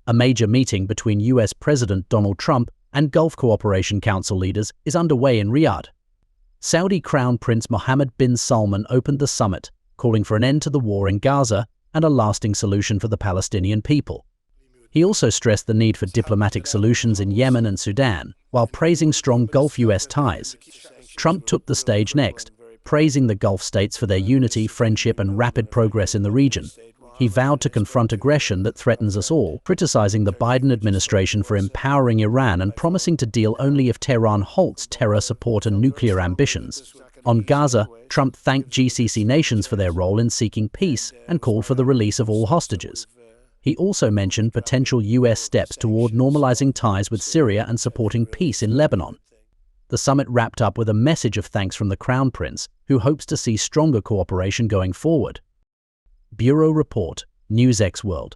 A major meeting between US President Donald Trump and Gulf Cooperation Council leaders is underway in Riyadh. Saudi Crown Prince Mohammed bin Salman opened the summit, calling for an end to the war in Gaza and a lasting solution for the Palestinian people. He also stressed the need for diplomatic solutions in Yemen and Sudan, while praising strong Gulf-US ties. Trump took the stage next, praising the Gulf states for their unity, friendship, and rapid progress in the region. He vowed to confront aggression that threatens us all, criticizing the Biden administration for empowering Iran and promising to deal only if Tehran halts terror support and nuclear ambitions. On Gaza, Trump thanked GCC nations for their role in seeking peace and called for the release of all hostages. He also mentioned potential US steps toward normalizing ties with Syria and supporting peace in Lebanon. The summit wrapped up with a message of thanks from the Crown Prince, who hopes to see stronger cooperation going forward. Bureau Report, NewsX World.